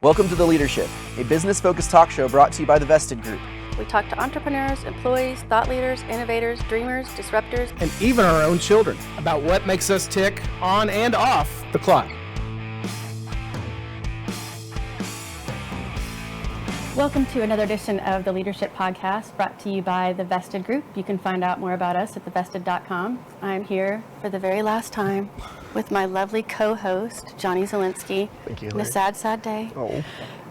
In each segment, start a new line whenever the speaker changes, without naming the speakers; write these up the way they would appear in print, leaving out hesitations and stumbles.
Welcome to The Leadership, a business-focused talk show brought to you by the Vested Group.
We talk to entrepreneurs, employees, thought leaders, innovators, dreamers, disruptors,
and even our own children about what makes us tick on and off the clock.
Welcome to another edition of the Leadership Podcast brought to you by the Vested Group. You can find out more about us at thevested.com. I'm here for the very last time with my lovely co-host, Johnny Zielinski.
Thank you,
on a
Larry.
sad day.
Oh.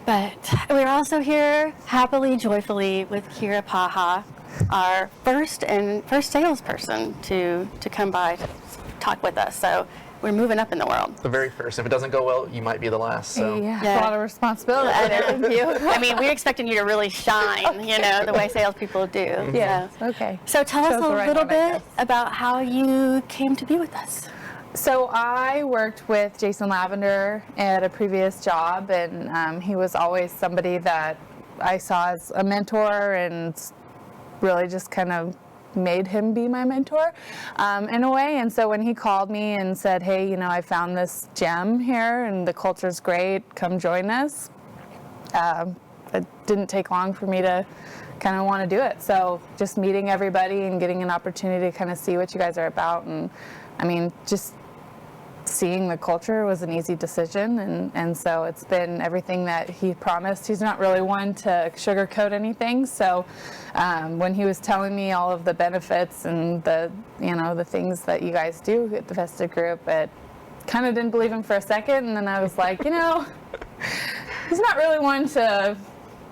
But we're also here happily, joyfully with Kira Paha, our first salesperson to come by to talk with us. So we're moving up in the world.
The very first. If it doesn't go well, you might be the last. So.
Yeah. A lot of responsibility.
Thank you. I mean, we're expecting you to really shine, the way salespeople do.
Yeah. Okay.
So tell us a little bit about how you came to be with us.
So I worked with Jason Lavender at a previous job, and he was always somebody that I saw as a mentor, and really just kind of made him be my mentor in a way. And so when he called me and said, hey, I found this gem here and the culture's great, come join us, it didn't take long for me to kind of want to do it. So just meeting everybody and getting an opportunity to kind of see what you guys are about, and I mean, just seeing the culture was an easy decision, and so it's been everything that he promised. He's not really one to sugarcoat anything, so when he was telling me all of the benefits and the things that you guys do at the Vested Group, it kind of didn't believe him for a second, and then I was like, he's not really one to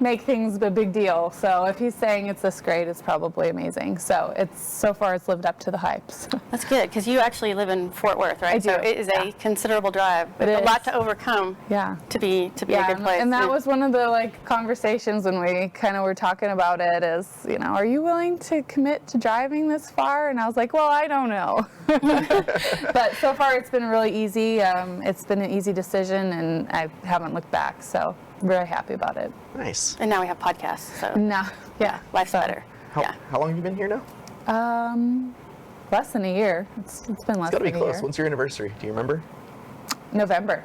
make things a big deal. So if he's saying it's this great, it's probably amazing. So so far it's lived up to the hype. So.
That's good, because you actually live in Fort Worth, right?
I do.
So it is a considerable drive, but a lot to overcome.
Yeah.
To be a good place.
And that was one of the conversations when we kind of were talking about it is, are you willing to commit to driving this far? And I was like, well, I don't know. But so far it's been really easy. It's been an easy decision, and I haven't looked back. So I'm very happy about it.
Nice.
And now we have podcasts, so life's better.
How long have you been here now?
Less than a year. It's been less than a year.
It's got to be close. When's your anniversary? Do you remember?
November?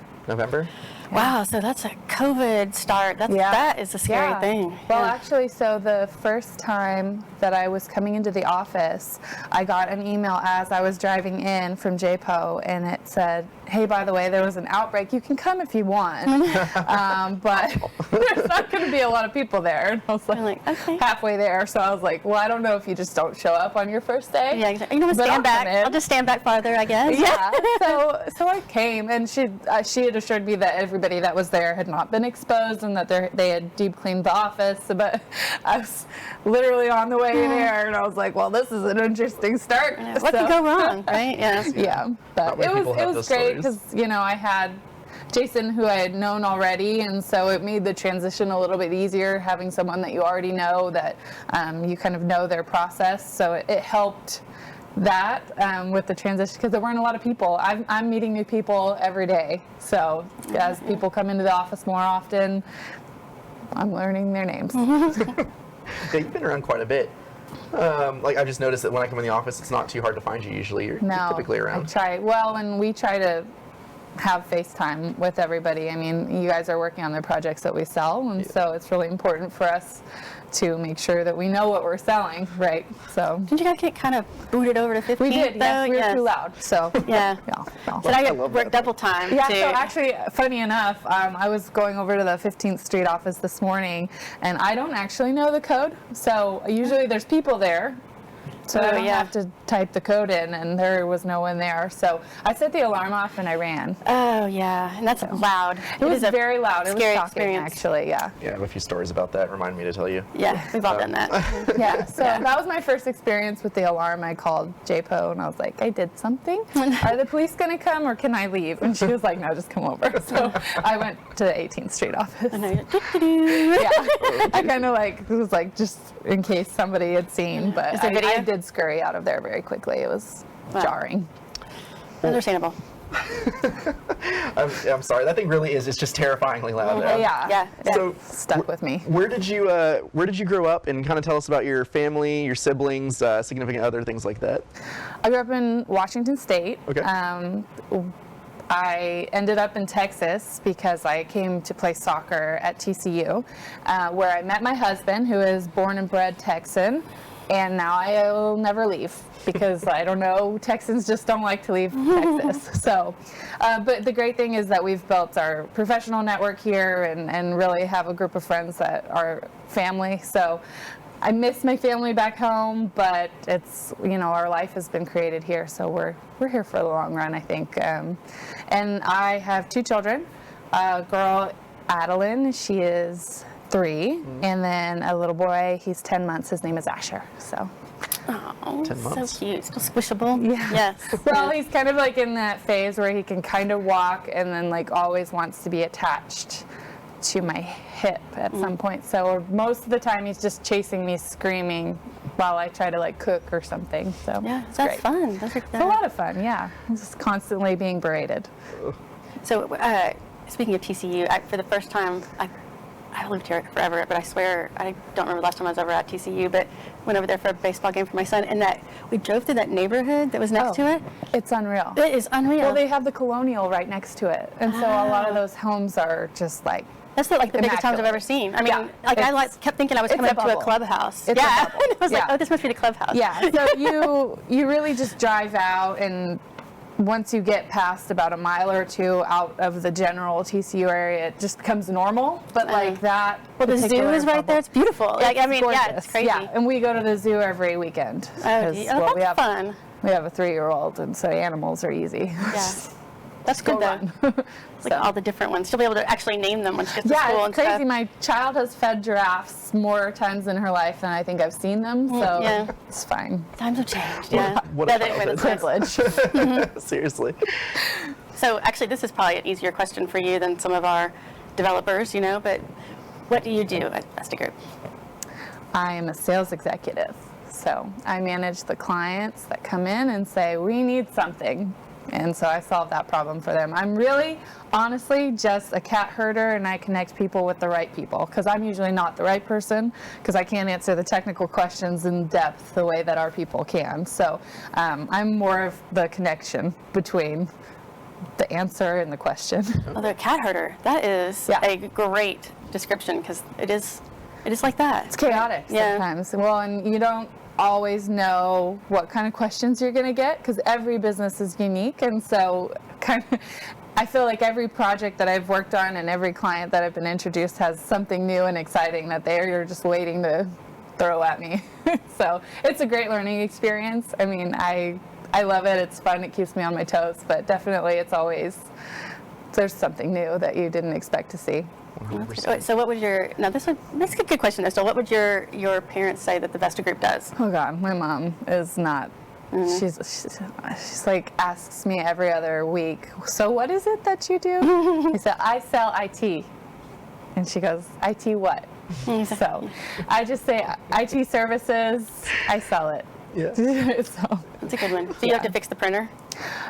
Wow, so that's a COVID start. That is a scary thing.
Well, actually, so the first time that I was coming into the office, I got an email as I was driving in from JPO, and it said, hey, by the way, there was an outbreak. You can come if you want, but there's not going to be a lot of people there. And I was like okay. Halfway there, so I was like, well, I don't know if you just don't show up on your first day.
Yeah, exactly. Stand back. I'll just stand back farther, I guess.
Yeah. So I came, and she had assured me that everybody that was there had not been exposed and that they had deep cleaned the office. But I was literally on the way there, and I was like, well, this is an interesting start.
What could go wrong, right?
Yeah. But it was great because I had Jason, who I had known already, and so it made the transition a little bit easier having someone that you already know, that you kind of know their process. So it helped that with the transition, because there weren't a lot of people. I'm meeting new people every day, so as people come into the office more often, I'm learning their names.
Yeah, you've been around quite a bit. I've just noticed that when I come in the office, it's not too hard to find you usually. You're typically around.
And we try to have FaceTime with everybody. I mean, you guys are working on the projects that we sell, and so it's really important for us to make sure that we know what we're selling, right? So
didn't you guys get kind of booted over to 15?
We did, yes. We were too loud, so
yeah. So now you work double time.
Yeah, so actually, funny enough, I was going over to the 15th Street office this morning, and I don't actually know the code, so usually there's people there, so I don't have to type the code in, and there was no one there. So I set the alarm off and I ran.
Oh, yeah, and that's loud.
It was very loud. It was shocking,
experience.
Actually,
Yeah, I have a few stories about that. Remind me to tell you.
Yeah, we've all done that.
So that was my first experience with the alarm. I called JPO and I was like, I did something. Are the police going to come or can I leave? And she was like, no, just come over. So I went to the 18th Street office. I kind of was just in case somebody had seen, but I did scurry out of there very quickly. It was jarring.
Understandable.
I'm sorry. That thing really is. It's just terrifyingly loud.
Yeah.
So
stuck with me.
Where did you grow up? And kind of tell us about your family, your siblings, significant other, things like that.
I grew up in Washington State.
Okay.
I ended up in Texas because I came to play soccer at TCU, where I met my husband, who is born and bred Texan, and now I will never leave because I don't know, Texans just don't like to leave Texas. So, but the great thing is that we've built our professional network here and really have a group of friends that are family. So I miss my family back home, but it's, our life has been created here, so we're here for the long run, I think. And I have 2 children. A girl, Adeline, she is 3, and then a little boy, he's 10 months. His name is Asher. So.
Oh,
10 months.
so cute. Still squishable.
Yeah.
Yes.
Well, he's kind of like in that phase where he can kind of walk and then like always wants to be attached to my hip at some point. So most of the time he's just chasing me, screaming while I try to like cook or something. So
Yeah,
it's
that's
great.
fun.
It's a lot of fun, yeah. I'm just constantly being berated.
So, speaking of TCU, for the first time, I lived here forever, but I swear I don't remember the last time I was ever at TCU, but went over there for a baseball game for my son, and that we drove through that neighborhood that was next to it.
It's unreal.
It is unreal.
Well, they have the Colonial right next to it, and so a lot of those homes are just like,
that's the biggest times I've
immaculate.
ever seen. I mean,
Yeah,
kept thinking I was
it's
coming
a
up to a
bubble.
clubhouse.
It's a
yeah,
bubble.
and I was like,
Yeah.
oh, this must be the clubhouse.
yeah. So you really just drive out, and once you get past about a mile or 2 out of the general TCU area, it just becomes normal. But like that.
Well, the zoo
particular
is right
bubble-
there. It's beautiful.
It's
Yeah,
gorgeous.
it's crazy.
Yeah, and we go to the zoo every weekend.
Oh,
'cause,
that's
we have
fun.
We have a 3-year-old, and so animals are easy.
Yeah. That's good, though.
Run.
Like all the different ones. She'll be able to actually name them when she gets to
Yeah,
school
it's
and
crazy.
stuff.
My child has fed giraffes more times in her life than I think I've seen them, so
yeah.
it's fine.
Times have changed. Yeah.
What a
Yeah, they-
childhood.
Privilege.
Seriously.
So actually, this is probably an easier question for you than some of our developers, but what do you do at Vesta Group?
I am a sales executive, so I manage the clients that come in and say, we need something. And so I solve that problem for them. I'm really, honestly, just a cat herder, and I connect people with the right people, because I'm usually not the right person, because I can't answer the technical questions in depth the way that our people can. So I'm more of the connection between the answer and the question.
Oh, they're a cat herder. That is
Yeah.
a great description, because it is like that.
It's chaotic
Yeah.
sometimes. Well, and you don't always know what kind of questions you're going to get, because every business is unique, and so I feel like every project that I've worked on and every client that I've been introduced has something new and exciting that they're just waiting to throw at me. So it's a great learning experience. I mean, I love it. It's fun. It keeps me on my toes, but definitely there's something new that you didn't expect to see.
100%.
So what would that's a good question though. So what would your parents say that the Vesta Group does?
Oh God, my mom is not. She's like asks me every other week. So what is it that you do? I said I sell IT, and she goes, IT what? So I just say IT services. I sell it.
Yeah.
So
That's a good one. So you have to fix the printer?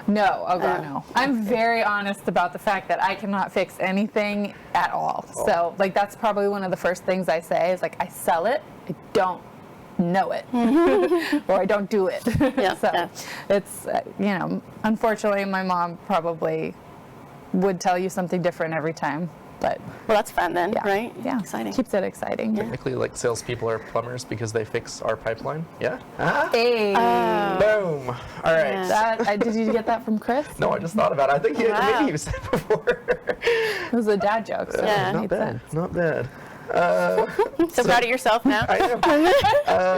no, oh God, no. I'm very honest about the fact that I cannot fix anything at all. So like that's probably one of the first things I say is like I sell it. I don't know it or I don't do it.
Yeah,
So
yeah.
it's unfortunately my mom probably would tell you something different every time, but
Well, that's fun then,
yeah,
right?
yeah,
Exciting.
keeps it exciting.
Technically, like salespeople are plumbers because they fix our pipeline. Yeah. Ah,
Hey,
boom. All right.
Yeah.
did you get that from Chris?
No, I just thought about it. I think
Wow.
maybe you said it before.
It was a dad joke. So
Yeah.
it
Not
made
bad.
sense.
Not bad.
So proud of yourself now?
I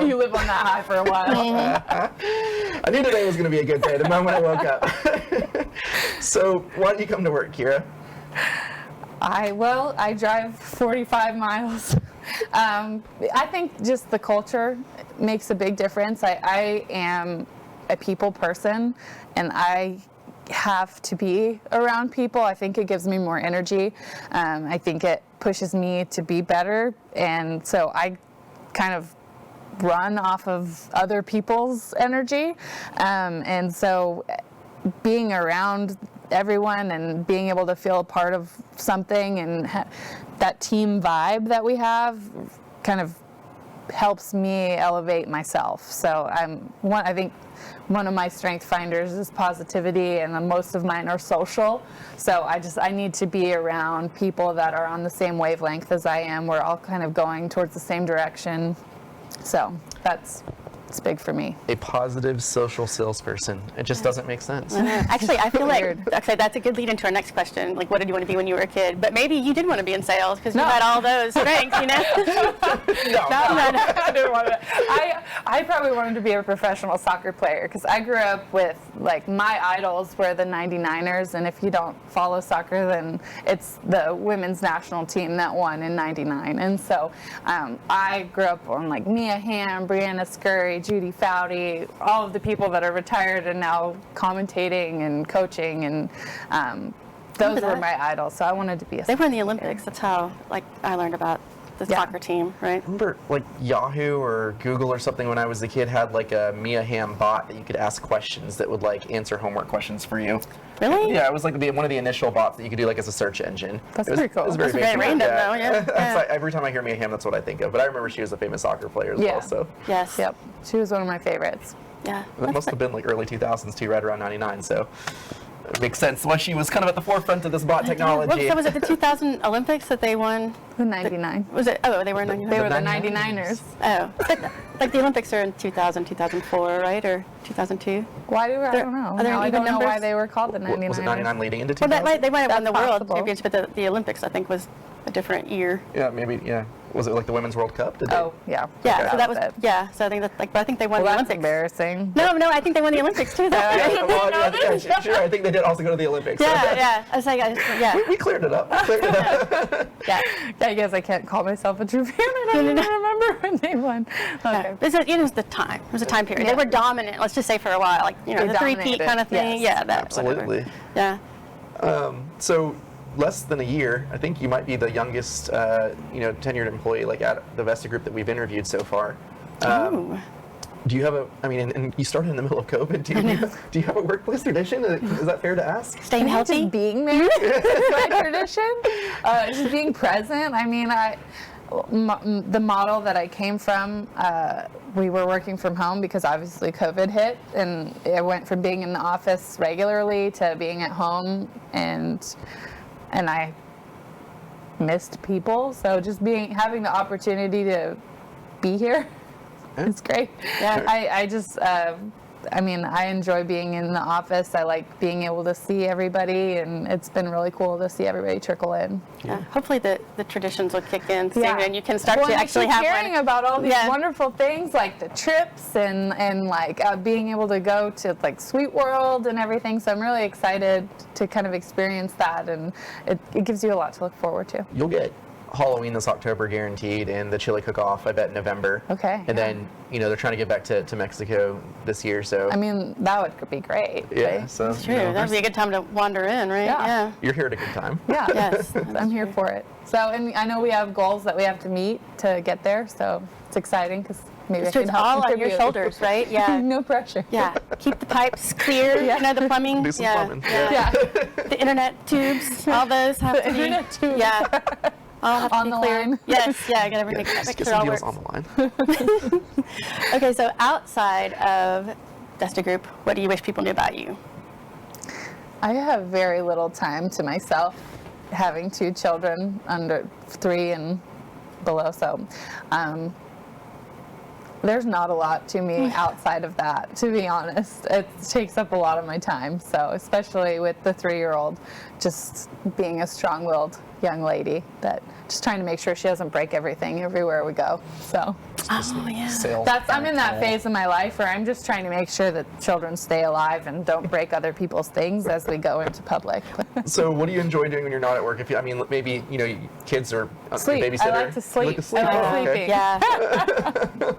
am.
You live on that high for a while.
I knew today was going to be a good day the moment I woke up. So, why did you come to work, Kira?
I drive 45 miles. I think just the culture makes a big difference. I am a people person, and I have to be around people. I think it gives me more energy. I think it pushes me to be better, and so I kind of run off of other people's energy, and so being around everyone and being able to feel a part of something and that team vibe that we have kind of helps me elevate myself. So I think one of my strength finders is positivity, and then most of mine are social. So I need to be around people that are on the same wavelength as I am. We're all kind of going towards the same direction. So it's big for me.
A positive social salesperson. It just doesn't make sense.
Actually, I feel like actually that's a good lead into our next question. Like, what did you want to be when you were a kid? But maybe you did want to be in sales because you had all those strengths, you know?
No.
I didn't want to. I probably wanted to be a professional soccer player because I grew up with, like, my idols were the 99ers, and if you don't follow soccer, then it's the women's national team that won in 99. And so I grew up on, like, Mia Hamm, Brianna Scurry, Judy Foudy, all of the people that are retired and now commentating and coaching, and those were my idols. So I wanted to be a
They were in the Olympics. That's how, like, I learned about the soccer team, right?
Remember, like, Yahoo or Google or something when I was a kid had, like, a Mia Hamm bot that you could ask questions that would, like, answer homework questions for you.
Really?
Yeah, it was like one of the initial bots that you could do, like, as a search engine.
That's pretty cool.
It was very
That's very
basic.
random, though, yeah.
That's like, every time I hear Mia Hamm, that's what I think of. But I remember she was a famous soccer player as well. So
Yes.
Yep. She was one of my favorites.
Yeah.
that must have been like early 2000s too, right around 99. So it makes sense why she was kind of at the forefront of this bot technology.
So was it the 2000 Olympics that they won?
The 99.
Was it? Oh, they were in 99.
They were the
99ers.
99ers.
Oh, like the Olympics are in 2000, 2004, right, or 2002?
Why do I don't know?
Are there
Now I
even
don't know why
numbers?
they were called the 99ers.
Was it 99 leading into
Well,
2000?
they might have won the
That's
World
possible.
Championship, but the Olympics I think was a different year.
Yeah, maybe. Yeah. Was it like the Women's World Cup? Did they?
Oh, yeah.
Yeah,
Okay.
so that was
it.
So I think that but I think they won
Well,
the
that's
Olympics.
embarrassing.
No, I think they won the Olympics too, though.
Yeah, well, yeah, sure. I think they did also go to the Olympics.
Yeah. I was like, yeah.
We cleared it up.
Yeah.
I guess I can't call myself a true fan. I don't even remember when they won. Okay.
It was the time. It was a time period.
Yeah.
They were dominant. Let's just say for a while, like
They
the three-peat
dominated,
kind of thing.
yes.
Yeah, that
Absolutely.
Whatever. Yeah.
So less than a year, I think you might be the youngest, tenured employee like at the Vesta Group that we've interviewed so far.
Ooh.
Do you have and you started in the middle of COVID. Do you have a workplace tradition? Is that fair to ask?
Staying healthy.
Just being there is my tradition. Just being present. I mean, the model that I came from, we were working from home because obviously COVID hit, and I went from being in the office regularly to being at home, and I missed people. So just having the opportunity to be here, it's great.
Yeah.
I enjoy being in the office. I like being able to see everybody, and it's been really cool to see everybody trickle in.
Yeah. Hopefully the traditions will kick in soon,
Yeah.
and you can start
Well,
to
and I
actually
keep
have
hearing
one.
about all these
Yeah.
wonderful things like the trips and like being able to go to like Sweet World and everything. So I'm really excited to kind of experience that, and it gives you a lot to look forward to.
You'll get Halloween this October guaranteed, and the chili cook-off I bet in November.
Okay.
And then they're trying to get back to Mexico this year, so
I mean, that would be great.
yeah.
Right?
So
True. That'd be a good time to wander in, right?
Yeah.
you're here at a good time.
Yeah.
Yes.
I'm here for it. So, and I know we have goals that we have to meet to get there, so it's exciting because maybe I
So
can
it's
help
all on your
contribute.
shoulders, right? Yeah.
No pressure.
Yeah. Keep the pipes clear. The plumbing.
Do some
yeah.
plumbing.
Yeah.
Yeah.
The internet tubes. All those have
The
to be.
internet tubes.
Yeah. All have to
On
be
the
clear.
line.
Yes. Yeah. Gotta make
Just get
sure it all
some deals
works.
on the line.
Okay. So outside of Vesta Group, what do you wish people knew about you?
I have very little time to myself, having 2 children under 3 and below, so there's not a lot to me outside of that, to be honest. It takes up a lot of my time, so especially with the 3-year-old, just being a strong-willed young lady that just trying to make sure she doesn't break everything everywhere we go. So
Oh yeah.
Sales
I'm in that phase of my life where I'm just trying to make sure that children stay alive and don't break other people's things as we go into public.
So what do you enjoy doing when you're not at work? Maybe kids or
Sleep.
babysitter.
I like to sleep.
You like to sleep?
I like
Oh, okay.
sleeping.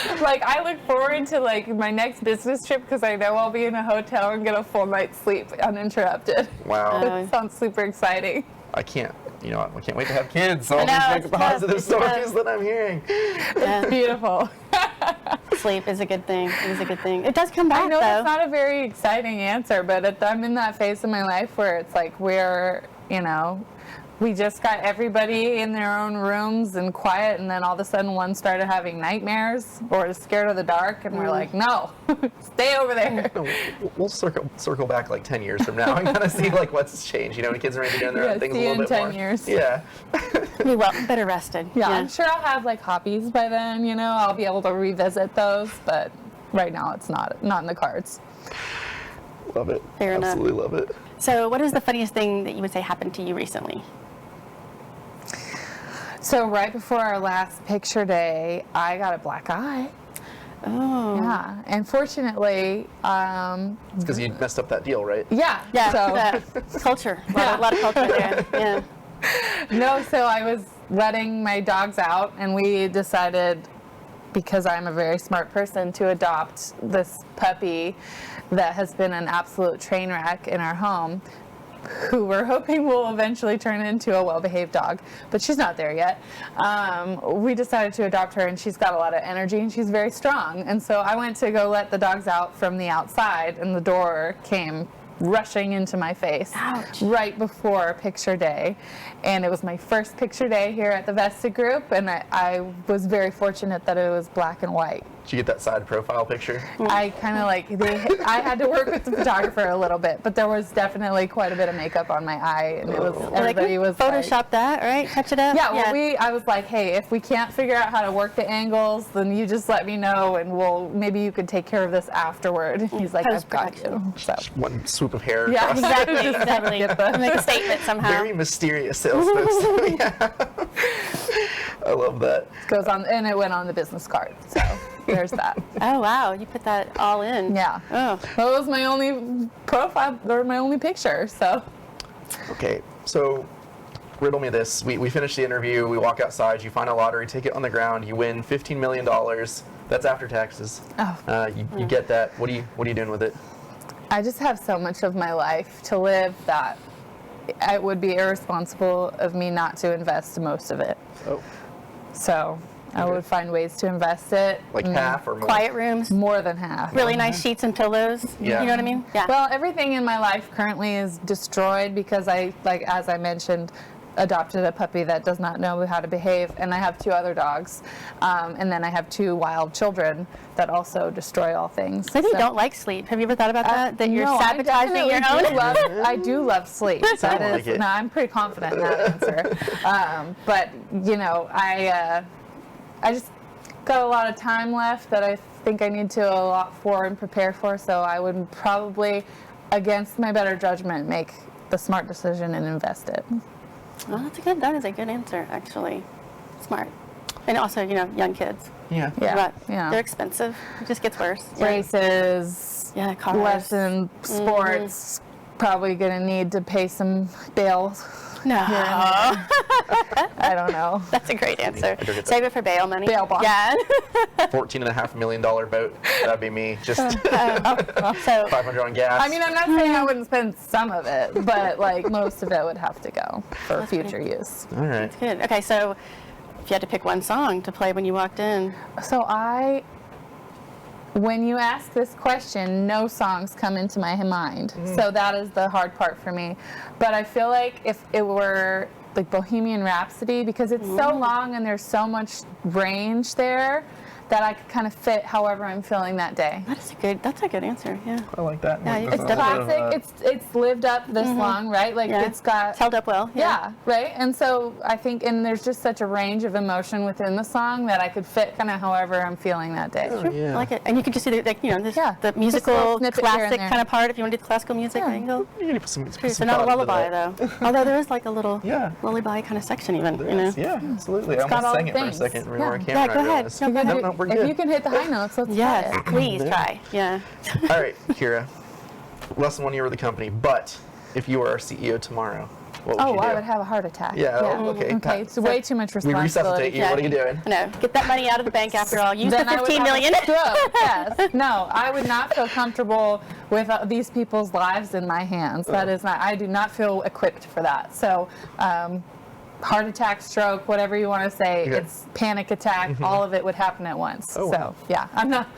Yeah.
Like, I look forward to like my next business trip because I know I'll be in a hotel and get a full night's sleep uninterrupted.
Wow.
It sounds super exciting.
I can't wait to have kids. All
I know,
these
it's
big positive
tough.
stories that I'm hearing.
Yeah.
Beautiful.
Sleep is a good thing. It is a good thing. It does come back
I know
though.
that's not a very exciting answer, but I'm in that phase of my life where it's like we just got everybody in their own rooms and quiet, and then all of a sudden one started having nightmares or is scared of the dark, and we're like, no, stay over there.
We'll circle back like 10 years from now and kind of see like what's changed. You know, when kids are maybe doing their own things a
see
little
in
bit
10
more.
years.
Yeah.
Be well, better rested.
Yeah, I'm sure I'll have like hobbies by then, you know, I'll be able to revisit those, but right now it's not in the cards.
Love it.
Fair enough.
Absolutely love it.
So what is the funniest thing that you would say happened to you recently?
So right before our last picture day, I got a black eye.
Oh.
Yeah, and fortunately,
It's because you messed up that deal, right?
yeah.
Yeah,
So
culture. A lot of culture there. Yeah.
no, so I was letting my dogs out, and we decided, because I'm a very smart person, to adopt this puppy that has been an absolute train wreck in our home, who we're hoping will eventually turn into a well-behaved dog, but she's not there yet. We decided to adopt her, and she's got a lot of energy, and she's very strong. And so I went to go let the dogs out from the outside, and the door came rushing into my face.
Ouch.
Right before picture day, and it was my first picture day here at the Vested Group, and I was very fortunate that it was black and white.
Did you get that side profile picture?
I kind of like, I had to work with the photographer a little bit, but there was definitely quite a bit of makeup on my eye, and it was, everybody was like,
Photoshop that, right? Touch it up?
yeah, well, I was like, hey, if we can't figure out how to work the angles, then you just let me know, and maybe you could take care of this afterward. He's like, I've got you. So.
Just one swoop of hair
Yeah,
across.
Exactly.
Just
Exactly.
get the-
Make a statement somehow.
Very mysterious salesperson. Yeah. I love that.
Goes on, and it went on the business card. So there's that.
Oh wow, you put that all in.
Yeah.
Oh.
That was my only profile, or my only picture. So.
Okay, so riddle me this. We finish the interview, we walk outside, you find a lottery ticket on the ground, you win $15 million. That's after taxes.
Oh.
You get that. What are you doing with it?
I just have so much of my life to live that it would be irresponsible of me not to invest most of it.
Oh.
So I
Okay.
would find ways to invest it.
Like half or more?
Quiet rooms.
More than half.
Really nice sheets and pillows.
Yeah.
You know what I mean? Yeah.
Well, everything in my life currently is destroyed because as I mentioned, adopted a puppy that does not know how to behave, and I have 2 other dogs, and then I have 2 wild children that also destroy all things.
Maybe you don't like sleep. Have you ever thought about that? That you're
No, I
sabotaging your
definitely
own?
do I do love sleep. That
I like
is,
it.
no, I'm pretty confident in that answer. But you know, I just got a lot of time left that I think I need to a lot for and prepare for. So I would probably, against my better judgment, make the smart decision and invest it.
Oh, that is a good answer, actually. Smart. And also, you know, young kids.
Yeah.
Yeah,
But
yeah.
they're expensive. It just gets worse. Yeah.
Races,
Yeah, cars.
lesson, sports. Probably gonna need to pay some bail.
No.
I don't know.
That's a great answer.
I do get that.
Save it for bail money.
Bail bond.
Yeah.
$14.5 million boat. That'd be me. Just
So
500 on gas.
I mean, I'm not saying I wouldn't spend some of it, but like most of it would have to go for future use.
all right.
good. Okay, so if you had to pick one song to play when you walked in,
So when you ask this question, no songs come into my mind. So that is the hard part for me. But I feel like if it were like Bohemian Rhapsody, because it's so long and there's so much range there, that I could kind of fit however I'm feeling that day.
that's a good answer. Yeah.
I like that.
Yeah, you
It's
can
classic. It's lived up this long, right? Like
Yeah.
it's got
It's held up well.
Yeah, right. And so I think, and there's just such a range of emotion within the song that I could fit kind of however I'm feeling that day.
Oh, yeah.
I like it. And you could just do the, the
Yeah,
the
just a
musical
little snippet here and
classic
there.
kind of part if you want to do the classical music
Yeah.
angle.
You need to put some
So
some
not a
thought into
lullaby
that.
though. Although there is like a little
Yeah.
lullaby kind of section even, you know.
Yes, yeah, absolutely. I
got
almost
all
sang
the
it for a
things.
second.
Yeah.
I can't
Yeah, go ahead.
realize.
No, go ahead.
No, we're
If
good.
you can hit the high notes, let's
Yes,
try it.
please try. Yeah.
All right, Kira. Less than 1 year with the company, but if you were our CEO tomorrow, what would
Oh,
you do?
I would have a heart attack.
Yeah, oh, okay.
Okay, it's way too much
We
responsibility.
resuscitate you. What are you doing?
No, get that money out of the bank after all. Use
Then
the
I would
15
have a
million.
stroke, yes. No, I would not feel comfortable with these people's lives in my hands. That is not. I do not feel equipped for that. So, heart attack, stroke, whatever you want to say,
Okay.
it's panic attack. All of it would happen at once.
Oh,
so,
wow.
yeah, I'm not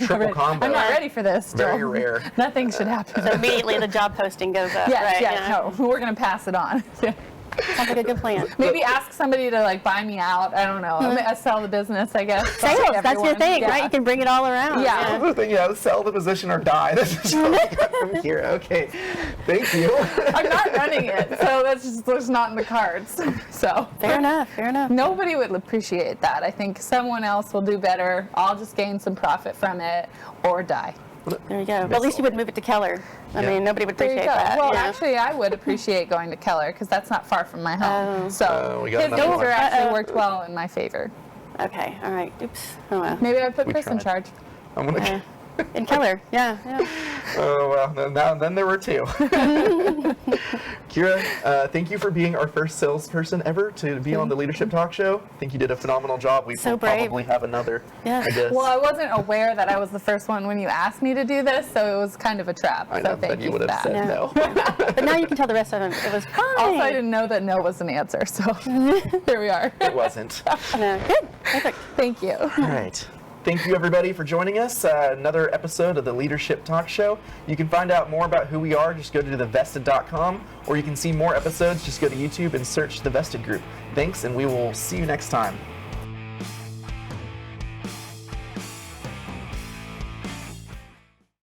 ready.
combo.
I'm not ready for this.
Very
Joel.
rare.
Nothing should happen.
So immediately the job posting goes up.
Yes,
right?
yes, no, we're gonna pass it on.
Sounds like a good plan.
Maybe ask somebody to like buy me out. I don't know. Sell the business, I guess.
Sales, that's your
Everyone.
thing,
Yeah.
right? You can bring it all around.
Yeah.
That's the thing, yeah, sell the position or die. That's just what I got from here. Okay, thank you.
I'm not running it, so that's not in the cards. So
Fair enough. Fair enough.
nobody would appreciate that. I think someone else will do better. I'll just gain some profit from it or die.
There you go. But at least you would move it to Keller. I
Yeah.
mean, nobody would
There you
appreciate
go.
that.
Well,
yeah.
actually, I would appreciate going to Keller because that's not far from my home.
Oh.
So
we got
his
another
needs
one.
are actually
Uh-oh.
worked well in my favor.
Okay. All right. Oops. Oh well.
Maybe I put
We
Chris in
tried.
charge.
I'm gonna.
In Keller. Yeah. Yeah.
Oh well, then there were two. Kira, thank you for being our first salesperson ever to be on the Leadership Talk Show. I think you did a phenomenal job. We
So
will
brave.
probably have another.
Yeah.
I guess.
Well, I wasn't aware that I was the first one when you asked me to do this, so it was kind of a trap.
I know,
So thank
then you
for
would have
that.
said
Yeah.
no.
But now you can tell the rest of them it was fine.
Also, I didn't know that no was an answer, so here we are.
It wasn't.
No. Good. Perfect.
Thank you.
All right. Thank you, everybody, for joining us. Another episode of the Leadership Talk Show. You can find out more about who we are. Just go to thevested.com, or you can see more episodes. Just go to YouTube and search The Vested Group. Thanks, and we will see you next time.